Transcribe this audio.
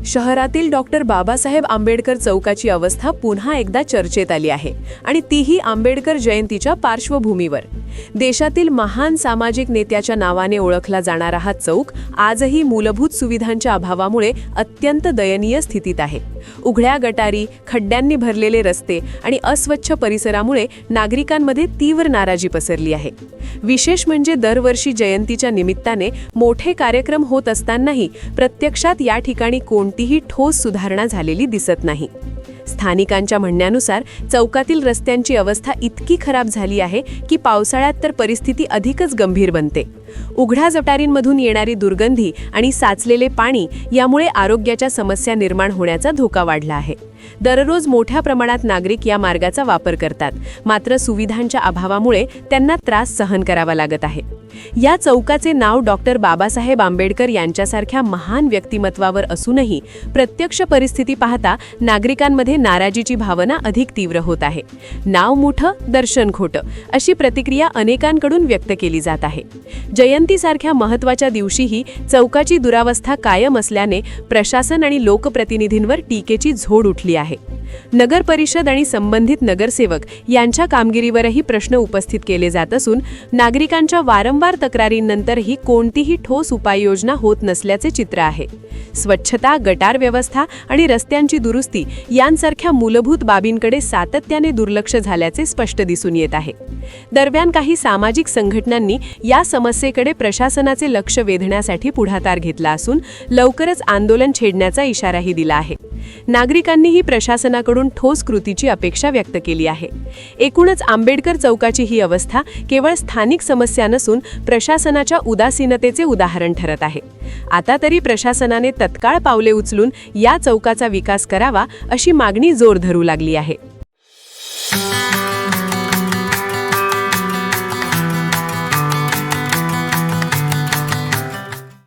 शहरातील डॉक्टर बाबासाहेब आंबेडकर चौकाची अवस्था पुन्हा एकदा चर्चेत आली आहे आणि तीही आंबेडकर जयंतीच्या पार्श्वभूमीवर। देशातील महान सामाजिक नेत्याच्या नावाने ओळखला जाणारा हा चौक आजही मूलभूत सुविधांच्या अभावामुळे अत्यंत दयनीय स्थितीत आहे। उघड्या गटारी, खड्ड्यांनी भरलेले रस्ते आणि अस्वच्छ परिसरामुळे नागरिकांमध्ये तीव्र नाराजी पसरली आहे। विशेष म्हणजे दरवर्षी जयंतीच्या निमित्ताने मोठे कार्यक्रम होत असतानाही प्रत्यक्षात या ठिकाणी कोणतीही ठोस सुधारणा झालेली दिसत नाही। स्थानिकांच्या म्हणण्यानुसार चौकातील रस्त्यांची अवस्था इतकी खराब झाली आहे की पावसाळ्यात तर परिस्थिती अधिकच गंभीर बनते। उघड्या गटारींमधून येणारी दुर्गंधी आणि साचलेले पाणी यामुळे आरोग्याच्या समस्या निर्माण होण्याचा धोका वाढला आहे। दररोज मोठ्या प्रमाणात नागरिक या मार्गाचा वापर करतात, मात्र सुविधांच्या अभावामुळे त्यांना त्रास सहन करावा लागत आहे। या चौकाचे नाव डॉक्टर बाबासाहेब आंबेडकर यांच्यासारख्या महान व्यक्तिमत्वावर असूनही प्रत्यक्ष परिस्थिती पाहता नागरिकांमध्ये नाराजीची भावना अधिक तीव्र होत आहे। नाव मोठं, दर्शन खोटं, अशी प्रतिक्रिया अनेकांकडून व्यक्त केली जात आहे। जयंतीसारख्या महत्त्वाच्या दिवशीही चौकाची दुरावस्था कायम असल्याने प्रशासन आणि लोकप्रतिनिधींवर टीकेची झोड उठली आहे। नगर परिषद आणि संबंधित नगरसेवक यांच्या कामगिरीवरही प्रश्न उपस्थित केले जात असून नागरिकांच्या वारंवार तक्रारींनंतरही कोणतीही ठोस उपाययोजना होत नसल्याचे चित्र आहे। स्वच्छता, गटार व्यवस्था आणि रस्त्यांची दुरुस्ती यांसारख्या मूलभूत बाबींकडे सातत्याने दुर्लक्ष झाल्याचे स्पष्ट दिसून येत आहे। दरम्यान काही सामाजिक संघटनांनी या समस्येकडे प्रशासनाचे लक्ष वेधण्यासाठी पुढाकार घेतला असून लवकरच आंदोलन छेडण्याचा इशाराही दिला आहे। नागरिकांनीही प्रशासनाकडून ठोस कृतीची अपेक्षा व्यक्त केली आहे। एकूणच आंबेडकर चौकाची ही अवस्था केवळ स्थानिक समस्या नसून प्रशासनाच्या उदासीनतेचे उदाहरण ठरत आहे। आता तरी प्रशासनाने तत्काळ पावले उचलून या चौकाचा विकास करावा अशी मागणी जोर धरू लागली आहे।